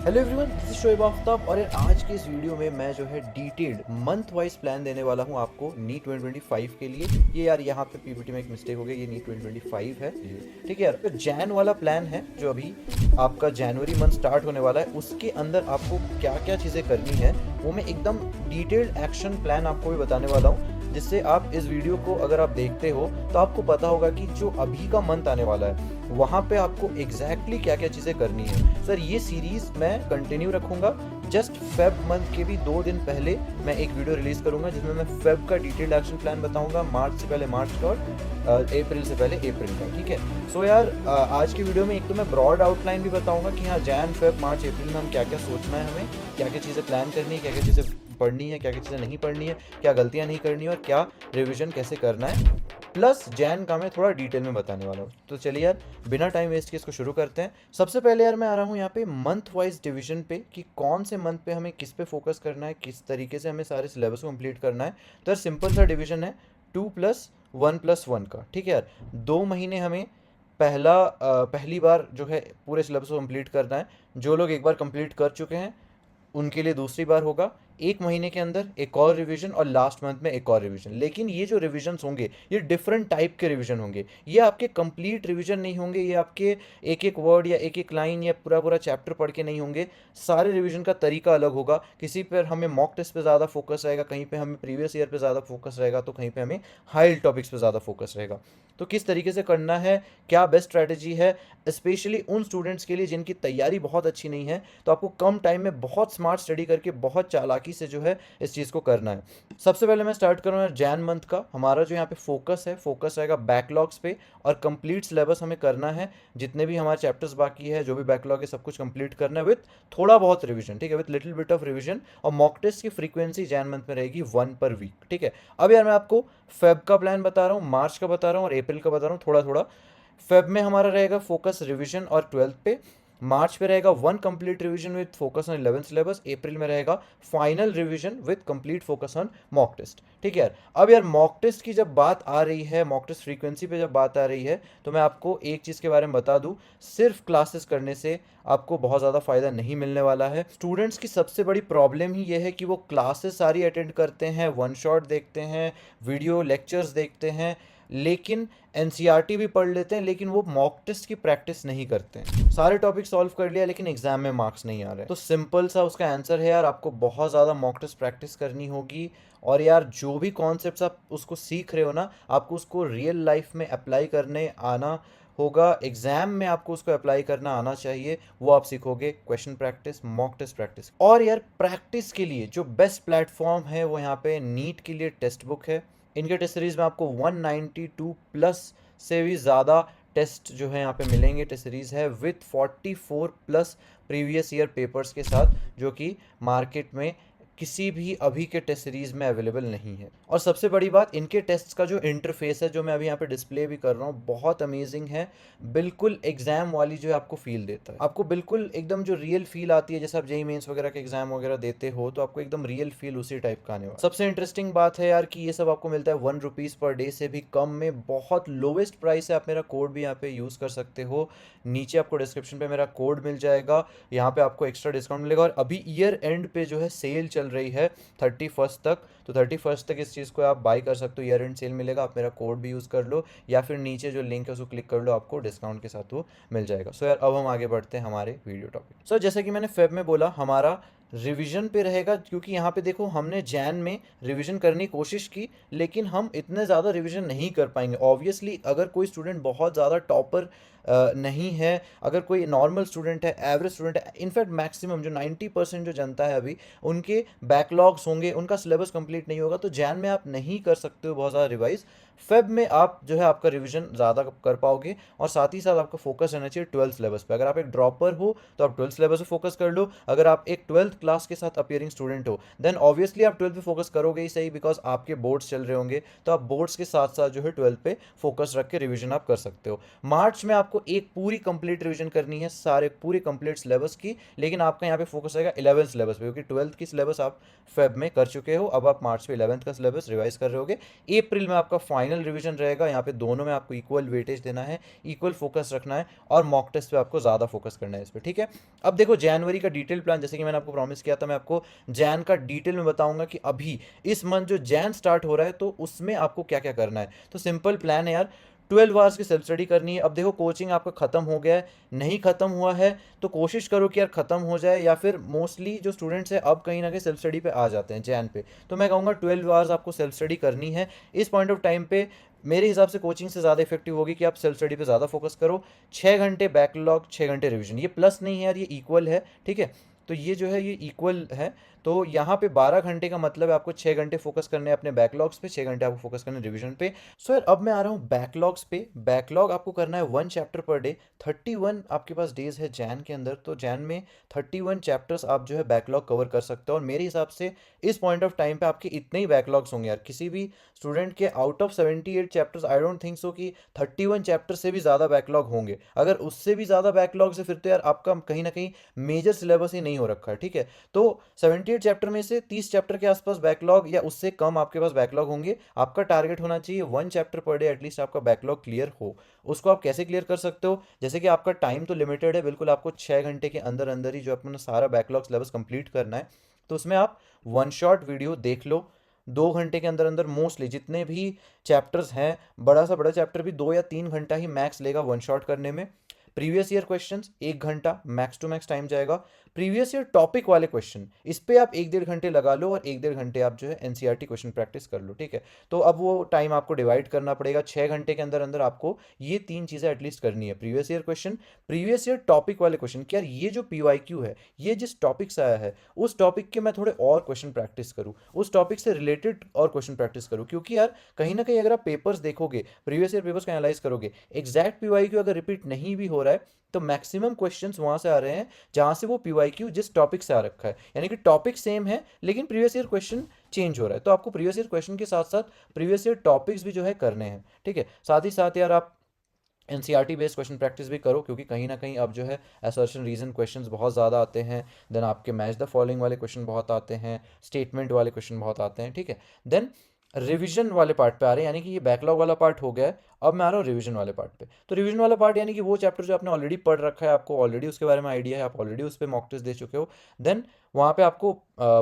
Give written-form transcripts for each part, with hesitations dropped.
Hello everyone, this is Shoaib Aftab और यार आज के इस वीडियो में मैं जो है डिटेल्ड मंथ वाइज प्लान देने वाला हूँ आपको नीट 2025 के लिए। ये यार यहाँ पे पीपीटी में एक मिस्टेक हो गई, ये नीट 2025 है। ठीक है यार, तो जैन वाला प्लान है जो अभी आपका जनवरी मंथ स्टार्ट होने वाला है, उसके अंदर आपको क्या क्या चीज़ें करनी है वो मैं एकदम डिटेल्ड एक्शन प्लान आपको भी बताने वाला हूँ, जिससे आप इस वीडियो को अगर आप देखते हो तो आपको पता होगा कि जो अभी का मंथ आने वाला है वहाँ पे आपको एग्जैक्टली क्या क्या चीज़ें करनी है। सर ये सीरीज़ मैं कंटिन्यू रखूँगा, जस्ट फेब मंथ के भी 2 दिन पहले मैं एक वीडियो रिलीज़ करूँगा जिसमें मैं फेब का डिटेल्ड एक्शन प्लान बताऊँगा, मार्च से पहले मार्च का और अप्रैल से पहले अप्रैल का। ठीक है, सो यार आज की वीडियो में एक तो मैं ब्रॉड आउटलाइन भी बताऊँगा कि हाँ जैन फेब मार्च अप्रैल में हम क्या क्या सोचना है, हमें क्या क्या चीज़ें प्लान करनी है, क्या क्या चीज़ें पढ़नी है, क्या क्या चीज़ें नहीं पढ़नी है, क्या गलतियाँ नहीं करनी है और क्या रिविजन कैसे करना है, प्लस जैन का मैं थोड़ा डिटेल में बताने वाला हूँ। तो चलिए यार बिना टाइम वेस्ट किए इसको शुरू करते हैं। सबसे पहले यार मैं आ रहा हूँ यहाँ पे मंथ वाइज डिवीजन पे कि कौन से मंथ पे हमें किस पे फोकस करना है, किस तरीके से हमें सारे सिलेबस को कंप्लीट करना है। तो यार सिंपल सा डिवीजन है 2+1+1 का। ठीक है यार, 2 महीने हमें पहली बार जो है पूरे सिलेबस को कंप्लीट करना है। जो लोग एक बार कंप्लीट कर चुके हैं उनके लिए दूसरी बार होगा। 1 महीने के अंदर एक और रिवीजन और लास्ट मंथ में एक और रिवीजन। लेकिन ये जो रिवीजन्स होंगे ये डिफरेंट टाइप के रिवीजन होंगे, ये आपके कंप्लीट रिवीजन नहीं होंगे, ये आपके एक एक वर्ड या एक एक लाइन या पूरा पूरा चैप्टर पढ़ के नहीं होंगे। सारे रिवीजन का तरीका अलग होगा, किसी पर हमें मॉक टेस्ट पे ज़्यादा फोकस रहेगा, कहीं पे हमें प्रीवियस ईयर पे ज़्यादा फोकस रहेगा, तो कहीं पे हमें हाई टॉपिक्स पे ज़्यादा फोकस रहेगा। तो किस तरीके से करना है, क्या बेस्ट स्ट्रैटेजी है, स्पेशली उन स्टूडेंट्स के लिए जिनकी तैयारी बहुत अच्छी नहीं है, तो आपको कम टाइम में बहुत स्मार्ट स्टडी करके बहुत चालाकी से जो है इस चीज़ को करना है। सबसे पहले मैं स्टार्ट करूँगा जैन मंथ का। हमारा जो यहाँ पे फोकस है, फोकस रहेगा बैकलॉग्स पे और कंप्लीट सिलेबस हमें करना है। जितने भी हमारे चैप्टर्स बाकी है, जो भी बैकलॉग है, सब कुछ कंप्लीट करना है विथ थोड़ा बहुत रिविजन। ठीक है, with little bit of revision. और मॉक टेस्ट की फ्रीक्वेंसी जैन मंथ में रहेगी 1 पर वीक। ठीक है, अब यार मैं आपको फेब का प्लान बता रहा हूँ, मार्च का बता रहा हूँ और अप्रैल का बता रहा हूँ थोड़ा थोड़ा। फेब में हमारा रहेगा फोकस रिवीजन और 12th पे। मार्च में रहेगा 1 complete revision with focus on 11th syllabus. April में रहेगा final revision with complete focus on mock test. ठीक है यार, अब यार मॉक टेस्ट की जब बात आ रही है, मॉक टेस्ट फ्रीक्वेंसी पे जब बात आ रही है, तो मैं आपको एक चीज़ के बारे में बता दूं, सिर्फ क्लासेस करने से आपको बहुत ज़्यादा फ़ायदा नहीं मिलने वाला है। स्टूडेंट्स की सबसे बड़ी प्रॉब्लम ही ये है कि वो क्लासेस सारी अटेंड करते हैं, वन शॉट देखते हैं, वीडियो लेक्चर्स देखते हैं, लेकिन एनसीईआरटी भी पढ़ लेते हैं, लेकिन वो मॉक टेस्ट की प्रैक्टिस नहीं करते हैं। सारे टॉपिक सॉल्व कर लिया लेकिन एग्जाम में मार्क्स नहीं आ रहे। तो सिंपल सा उसका आंसर है यार, आपको बहुत ज़्यादा मॉक टेस्ट प्रैक्टिस करनी होगी। और यार जो भी कॉन्सेप्ट्स आप उसको सीख रहे हो ना, आपको उसको रियल लाइफ में अप्लाई करने आना होगा। एग्जाम में आपको उसको अप्लाई करना आना चाहिए। वो आप सीखोगे question practice, mock test practice. और यार प्रैक्टिस के लिए जो बेस्ट प्लेटफॉर्म है वो यहाँ पे नीट के लिए टेक्स्ट बुक है। इनके टेस्ट सीरीज में आपको 192 प्लस से भी ज़्यादा टेस्ट जो है यहाँ पे मिलेंगे। टेस्ट सीरीज है with 44 plus previous year papers के साथ, जो कि मार्केट में किसी भी अभी के टेस्ट सीरीज में अवेलेबल नहीं है। और सबसे बड़ी बात, इनके टेस्ट का जो इंटरफेस है, जो मैं अभी यहाँ पे डिस्प्ले भी कर रहा हूँ, बहुत अमेजिंग है। बिल्कुल एग्जाम वाली जो है आपको फील देता है, आपको बिल्कुल एकदम जो रियल फील आती है, जैसे आप जेई मेंस वगैरह के एग्जाम वगैरह देते हो तो आपको एकदम रियल फील उसी टाइप का आने वाला। सबसे इंटरेस्टिंग बात है यार कि ये सब आपको मिलता है 1 रुपीज़ पर डे से भी कम में, बहुत लोवेस्ट प्राइस है। आप मेरा कोड भी यहाँ पे यूज़ कर सकते हो, नीचे आपको डिस्क्रिप्शन पे मेरा कोड मिल जाएगा, यहाँ पे आपको एक्स्ट्रा डिस्काउंट मिलेगा। और अभी ईयर एंड पे जो है सेल चल रही है 31st तक, तो 31st तक इस चीज़ को आप बाई कर सकते हो, ईयर एंड सेल मिलेगा। आप मेरा कोड भी यूज़ कर लो या फिर नीचे जो लिंक है उसको क्लिक कर लो, आपको डिस्काउंट के साथ वो मिल जाएगा। सो यार अब हम आगे बढ़ते हैं हमारे वीडियो टॉपिक। सो जैसे कि मैंने फेब में बोला, हमारा रिवीजन पे रहेगा, क्योंकि यहाँ पे देखो हमने जैन में रिवीजन करने की कोशिश की, लेकिन हम इतने ज़्यादा रिवीजन नहीं कर पाएंगे। ऑब्वियसली अगर कोई स्टूडेंट बहुत ज़्यादा टॉपर नहीं है, अगर कोई नॉर्मल स्टूडेंट है, एवरेज स्टूडेंट है, इनफैक्ट मैक्सिमम जो 90% जो जनता है अभी, उनके बैकलॉग्स होंगे, उनका सिलेबस कंप्लीट नहीं होगा, तो जैन में आप नहीं कर सकते हो बहुत ज़्यादा रिवाइज। फेब में आप जो है आपका रिवीजन ज़्यादा कर पाओगे और साथ ही साथ आपका फोकस रहना चाहिए 12th सिलेबस पे। अगर आप एक ड्रॉपर हो तो आप 12th सिलेबस पे फोकस कर लो, अगर आप एक 12th क्लास के साथ अपियरिंग स्टूडेंट हो, देन ऑब्वियसली आप 12th पे फोकस करोगे ही सही, बिकॉज आपके बोर्ड्स चल रहे होंगे, तो आप बोर्ड्स के साथ साथ जो है 12th पे फोकस रख के रिवीजन आप कर सकते हो। मार्च में आपको एक पूरी कंप्लीट रिवीजन करनी है सारे पूरे कंप्लीट सिलेबस की, लेकिन आपका यहाँ पे फोकस रहेगा 11th सिलेबस पे, क्योंकि 12th की सिलेबस आप फेब में कर चुके हो, अब आप मार्च में 11th का सिलेबस रिवाइज कर रहे होगे। अप्रैल में आपका फाइनल रिवीजन रहेगा, यहाँ पे दोनों में आपको इक्वल वेटेज देना है, इक्वल फोकस रखना है, और मॉक टेस्ट पे आपको ज़्यादा फोकस करना है इस पर, ठीक है। अब देखो जनवरी का डिटेल प्लान, जैसे कि मैंने आपको प्रॉमिस किया था, मैं आपको जैन का डिटेल में बताऊंगा कि अभी इस मंथ जो जैन स्टार्ट हो रहा है तो उसमें आपको क्या क्या करना है। तो सिंपल प्लान है यार, 12 आवर्स की सेल्फ स्टडी करनी है। अब देखो कोचिंग आपका ख़त्म हो गया है, नहीं ख़त्म हुआ है तो कोशिश करो कि यार ख़त्म हो जाए, या फिर मोस्टली जो स्टूडेंट्स हैं अब कहीं ना कहीं सेल्फ स्टडी पे आ जाते हैं जैन पे, तो मैं कहूँगा 12 आवर्स आपको सेल्फ स्टडी करनी है इस पॉइंट ऑफ टाइम पे। मेरे हिसाब से कोचिंग से ज़्यादा इफेक्टिव होगी कि आप सेल्फ स्टडी पे ज़्यादा फोकस करो। 6 घंटे बैकलॉग, 6 घंटे रिविजन, ये प्लस नहीं है यार, ये इक्वल है, ठीक है। तो ये जो है ये इक्वल है, तो यहाँ पे 12 घंटे का मतलब है आपको 6 घंटे फोकस करने हैं अपने बैकलॉग्स पे, 6 घंटे आपको फोकस करना है रिवीजन पे। सो यार अब मैं आ रहा हूँ बैकलॉग्स पे। बैकलॉग आपको करना है 1 चैप्टर पर डे। 31 आपके पास डेज है जैन के अंदर, तो जैन में 31 चैप्टर्स आप जो है बैकलॉग कवर कर सकते हो, और मेरे हिसाब से इस पॉइंट ऑफ टाइम पे आपके इतने ही बैकलॉग्स होंगे यार। किसी भी स्टूडेंट के out of 78 chapters I don't think so कि 31 चैप्टर से भी ज़्यादा बैकलॉग होंगे। अगर उससे भी ज़्यादा बैकलॉग है फिर तो यार आपका कहीं ना कहीं मेजर सिलेबस ही नहीं हो रखा है, ठीक है। तो 78 चैप्टर में से 30 चैप्टर के आसपास बैकलॉग या उससे कम आपके पास बैकलॉग होंगे। आपका टारगेट होना चाहिए 1 चैप्टर पर डे एटलीस्ट आपका बैकलॉग क्लियर हो। उसको आप कैसे क्लियर कर सकते हो, जैसे कि आपका टाइम तो लिमिटेड है बिल्कुल, आपको 6 घंटे के अंदर अंदर ही जो अपना सारा बैकलॉग सिलेबस कंप्लीट करना है। तो उसमें आप वन शॉट वीडियो देख लो, 2 घंटे के अंदर अंदर मोस्टली जितने भी चैप्टर्स हैं, बड़ा सा बड़ा चैप्टर भी 2 या 3 घंटा ही मैक्स लेगा वन शॉट करने में। प्रीवियस ईयर क्वेश्चंस 1 घंटा मैक्स टू मैक्स टाइम जाएगा। प्रीवियस ईयर टॉपिक वाले क्वेश्चन इस पे आप 1 1.5 घंटे लगा लो, और 1 1.5 घंटे आप जो है एनसीईआरटी क्वेश्चन प्रैक्टिस कर लो, ठीक है। तो अब वो टाइम आपको डिवाइड करना पड़ेगा, 6 घंटे के अंदर अंदर आपको ये 3 चीज़ें एटलीस्ट करनी है। Previous year question, previous year topic वाले क्वेश्चन, कि यार ये जो पीवाईक्यू है, ये जिस टॉपिक से आया है उस टॉपिक के मैं थोड़े और क्वेश्चन प्रैक्टिस करूँ, उस टॉपिक से रिलेटेड और क्वेश्चन प्रैक्टिस करूँ, क्योंकि यार कहीं ना कहीं अगर आप पेपर्स देखोगे, प्रीवियस ईयर पेपर्स का एनालाइज करोगे, एग्जैक्ट पीवाईक्यू अगर रिपीट नहीं भी हो रहा है तो मैक्सिमम क्वेश्चंस वहां से आ रहे हैं जहां से वो पीवाईक्यू जिस टॉपिक से आ रखा है, यानी कि टॉपिक सेम है लेकिन प्रीवियस ईयर क्वेश्चन चेंज हो रहा है। तो आपको प्रीवियस ईयर क्वेश्चन के साथ साथ प्रीवियस ईयर टॉपिक्स भी जो है करने हैं, ठीक है। साथ ही साथ यार आप एनसीईआरटी बेस्ड क्वेश्चन प्रैक्टिस भी करो, क्योंकि कहीं ना कहीं अब जो है असर्शन रीजन क्वेश्चंस बहुत ज़्यादा आते हैं, देन आपके मैच द फॉलोइंग वाले क्वेश्चन बहुत आते हैं, स्टेटमेंट वाले क्वेश्चन बहुत आते हैं, ठीक है। देन रिवीजन वाले पार्ट पे आ रहे हैं, यानी कि ये बैकलॉग वाला पार्ट हो गया है, अब मैं आ रहा हूँ रिवीजन वाले पार्ट पे। तो रिवीजन वाला पार्ट यानी कि वो चैप्टर जो आपने ऑलरेडी पढ़ रखा है, आपको ऑलरेडी उसके बारे में आइडिया है, आप ऑलरेडी उस पर मॉक टेस्ट दे चुके हो, देन वहाँ पे आपको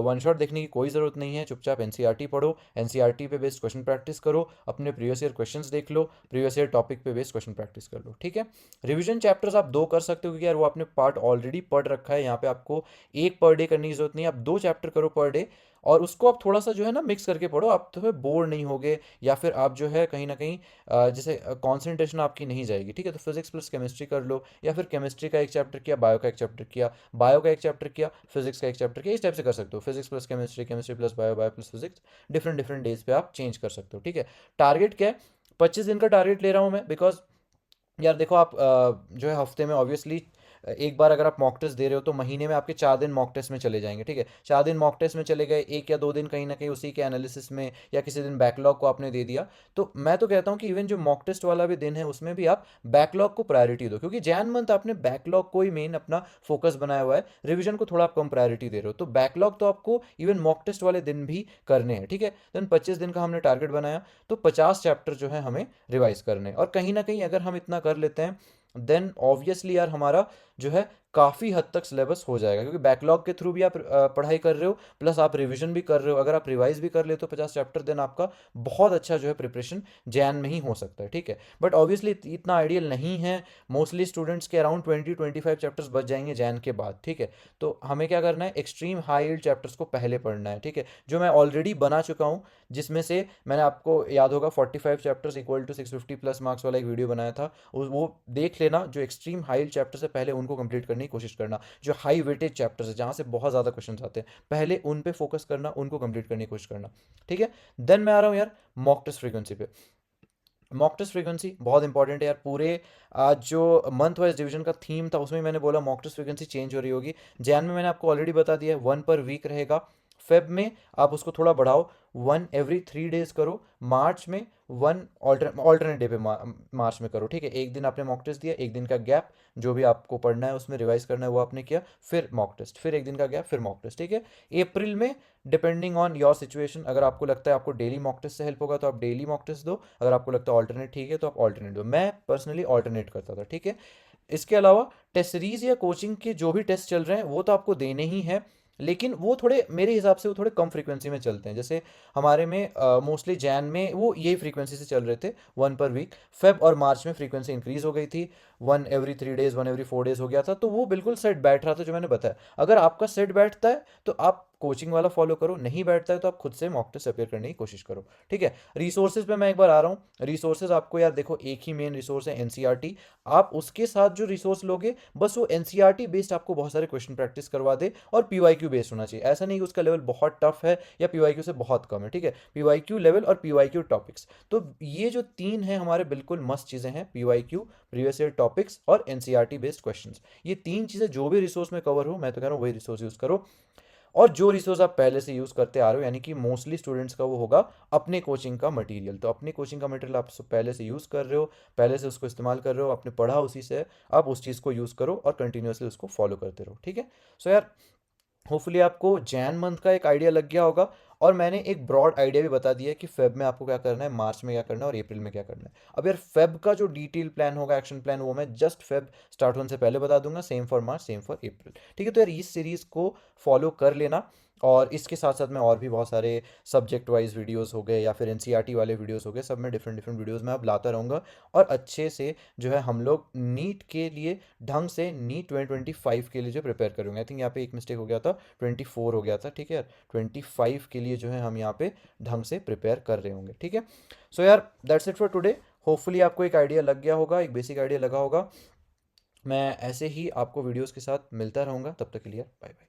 वन शॉट देखने की कोई ज़रूरत नहीं है। चुपचाप एनसीईआरटी पढ़ो, एनसीईआरटी पे बेस्ड क्वेश्चन प्रैक्टिस करो, अपने प्रीवियस ईयर क्वेश्चंस देख लो, प्रीवियस ईयर टॉपिक पे बेस्ड क्वेश्चन प्रैक्टिस कर लो, ठीक है। रिवीजन चैप्टर्स आप 2 कर सकते हो, क्योंकि यार वो आपने पार्ट ऑलरेडी पढ़ रखा है, यहाँ पे आपको एक पर डे करने की जरूरत नहीं है, आप 2 चैप्टर करो पर डे, और उसको आप थोड़ा सा जो है ना मिक्स करके पढ़ो, आप तो बोर नहीं होगे, या फिर आप जो है कहीं ना कहीं जैसे कंसंट्रेशन आपकी नहीं जाएगी, ठीक है। तो फिजिक्स प्लस केमिस्ट्री कर लो, या फिर केमिस्ट्री का एक चैप्टर किया, बायो का एक चैप्टर किया, बायो का एक चैप्टर किया, फिजिक्स का एक चैप्टर किया, इस टाइप से कर सकते हो। Physics plus chemistry, chemistry plus bio, bio plus physics, different different days पे आप चेंज कर सकते हो, ठीक है। टारगेट क्या है, 25 दिन का टारगेट ले रहा हूँ मैं, बिकॉज यार देखो आप जो है हफ्ते में ऑब्वियसली एक बार अगर आप मॉक टेस्ट दे रहे हो तो महीने में आपके 4 दिन मॉक टेस्ट में चले जाएंगे, ठीक है। 4 दिन मॉक टेस्ट में चले गए, 1 या 2 दिन कहीं ना कहीं उसी के एनालिसिस में, या किसी दिन बैकलॉग को आपने दे दिया। तो मैं तो कहता हूँ कि इवन जो मॉक टेस्ट वाला भी दिन है उसमें भी आप बैकलॉग को प्रायोरिटी दो, क्योंकि जैन मंथ आपने बैकलॉग को ही मेन अपना फोकस बनाया हुआ है, रिविजन को थोड़ा आप कम प्रायोरिटी दे रहे हो, तो बैकलॉग तो आपको इवन मॉक टेस्ट वाले दिन भी करने हैं, ठीक है। देन 25 दिन का हमने टारगेट बनाया, तो 50 चैप्टर जो है हमें रिवाइज करने हैं, और कहीं ना कहीं अगर हम इतना कर लेते हैं देन ऑब्वियसली यार हमारा जो है काफ़ी हद तक सिलेबस हो जाएगा, क्योंकि बैकलॉग के थ्रू भी आप पढ़ाई कर रहे हो, प्लस आप रिवीजन भी कर रहे हो। अगर आप रिवाइज भी कर लेते हो 50 चैप्टर, देन आपका बहुत अच्छा जो है प्रिपरेशन जैन में ही हो सकता है, ठीक है। बट ऑब्वियसली इतना आइडियल नहीं है, मोस्टली स्टूडेंट्स के अराउंड 20 25 चैप्टर्स बच जाएंगे जैन के बाद, ठीक है। तो हमें क्या करना है, एक्सट्रीम हाई यील्ड चैप्टर्स को पहले पढ़ना है, ठीक है, जो मैं ऑलरेडी बना चुका हूँ, जिसमें से मैंने आपको याद होगा 45 chapters equal to 650 plus marks वाला एक वीडियो बनाया था, वो देख लेना। जो एक्सट्रीम हाई यील्ड चैप्टर्स है पहले उनको कंप्लीट करने की कोशिश करना, जो हाई वेटेज चैप्टर्स है जहाँ से बहुत ज़्यादा क्वेश्चन आते हैं पहले उन पे फोकस करना, उनको कंप्लीट करने की कोशिश करना, ठीक है। देन मैं आ रहा हूँ यार मॉक टेस्ट फ्रीक्वेंसी पे। मॉक टेस्ट फ्रीक्वेंसी बहुत इंपॉर्टेंट है यार। पूरे आज जो मंथ वाइज डिवीजन का थीम था उसमें मैंने बोला मॉक टेस्ट फ्रीक्वेंसी चेंज हो रही होगी। जैन में मैंने आपको ऑलरेडी बता दिया है 1 पर वीक रहेगा। फेब में आप उसको थोड़ा बढ़ाओ, 1 एवरी 3 डेज करो। मार्च में 1 ऑल्टरनेट डे पे मार्च में करो, ठीक है। एक दिन आपने मॉक टेस्ट दिया, एक दिन का गैप, जो भी आपको पढ़ना है उसमें रिवाइज करना है वो आपने किया, फिर मॉक टेस्ट, फिर एक दिन का गैप, फिर मॉक टेस्ट, ठीक है। अप्रैल में डिपेंडिंग ऑन योर सिचुएशन, अगर आपको लगता है आपको डेली मॉक टेस्ट से हेल्प होगा तो आप डेली मॉक टेस्ट दो, अगर आपको लगता है ऑल्टरनेट ठीक है तो आप ऑल्टरनेट दो। मैं पर्सनली ऑल्टरनेट करता था, ठीक है। इसके अलावा टेस्ट सीरीज या कोचिंग के जो भी टेस्ट चल रहे हैं वो तो आपको देने ही हैं, लेकिन वो थोड़े मेरे हिसाब से वो थोड़े कम फ्रीक्वेंसी में चलते हैं। जैसे हमारे में मोस्टली जैन में वो यही फ्रीक्वेंसी से चल रहे थे, 1 पर वीक। फेब और मार्च में फ्रीक्वेंसी इंक्रीज हो गई थी, 1 एवरी 3 डेज, 1 एवरी 4 डेज हो गया था, तो वो बिल्कुल सेट बैठ रहा था जो मैंने बताया। अगर आपका सेट बैठता है तो आप कोचिंग वाला फॉलो करो, नहीं बैठता है तो आप खुद से मॉक टेस्ट अपेयर करने की कोशिश करो, ठीक है। रिसोर्सेज पे मैं एक बार आ रहा हूँ। रिसोर्सेज आपको यार देखो, एक ही मेन रिसोर्स है एनसीईआरटी। आप उसके साथ जो रिसोर्स लोगे बस वो एनसीईआरटी बेस्ड आपको बहुत सारे क्वेश्चन प्रैक्टिस करवा दे, और पीवाईक्यू बेस्ड होना चाहिए। ऐसा नहीं कि उसका लेवल बहुत टफ है या पीवाईक्यू से बहुत कम है, ठीक है। पीवाईक्यू लेवल और पीवाईक्यू टॉपिक्स, तो ये जो तीन है हमारे बिल्कुल मस्त चीज़ें हैं, पीवाईक्यू, प्रीवियस ईयर टॉपिक्स और एनसीईआरटी बेस्ड क्वेश्चंस। ये तीन चीज़ें जो भी रिसोर्स में कवर हो, मैं तो कह रहा हूँ वही रिसोर्स यूज़ करो। और जो रिसोर्स आप पहले से यूज़ करते आ रहे हो, यानी कि मोस्टली स्टूडेंट्स का वो होगा अपने कोचिंग का मटेरियल, तो अपने कोचिंग का मटेरियल आप पहले से यूज़ कर रहे हो, पहले से उसको इस्तेमाल कर रहे हो, आपने पढ़ा उसी से, आप उस चीज़ को यूज़ करो और कंटिन्यूअसली उसको फॉलो करते रहो, ठीक है। सो यार, होपफुली आपको जैन मंथ का एक आइडिया लग गया होगा, और मैंने एक ब्रॉड आइडिया भी बता दिया है कि फेब में आपको क्या करना है, मार्च में क्या करना है और अप्रैल में क्या करना है। अब यार फेब का जो डिटेल प्लान होगा, एक्शन प्लान, वो मैं जस्ट फेब स्टार्ट होने से पहले बता दूंगा। Same for March, same for अप्रैल, ठीक है। तो यार इस सीरीज़ को फॉलो कर लेना, और इसके साथ साथ मैं और भी बहुत सारे सब्जेक्ट वाइज वीडियोस हो गए या फिर एनसीईआरटी वाले वीडियोस हो गए, सब में डिफरेंट डिफरेंट वीडियोस में अब लाता रहूँगा। और अच्छे से जो है हम लोग नीट के लिए ढंग से, नीट 2025 के लिए जो प्रिपेयर करेंगे। आई थिंक यहाँ पे एक मिस्टेक हो गया था, 24 हो गया था, ठीक है यार। 25 के लिए जो है हम यहाँ पे ढंग से प्रिपेयर कर रहे होंगे, ठीक है। सो यार, that's it for today. Hopefully आपको एक आइडिया लग गया होगा, एक बेसिक आइडिया लगा होगा। मैं ऐसे ही आपको वीडियोस के साथ मिलता रहूँगा, तब तक के लिए बाय बाय।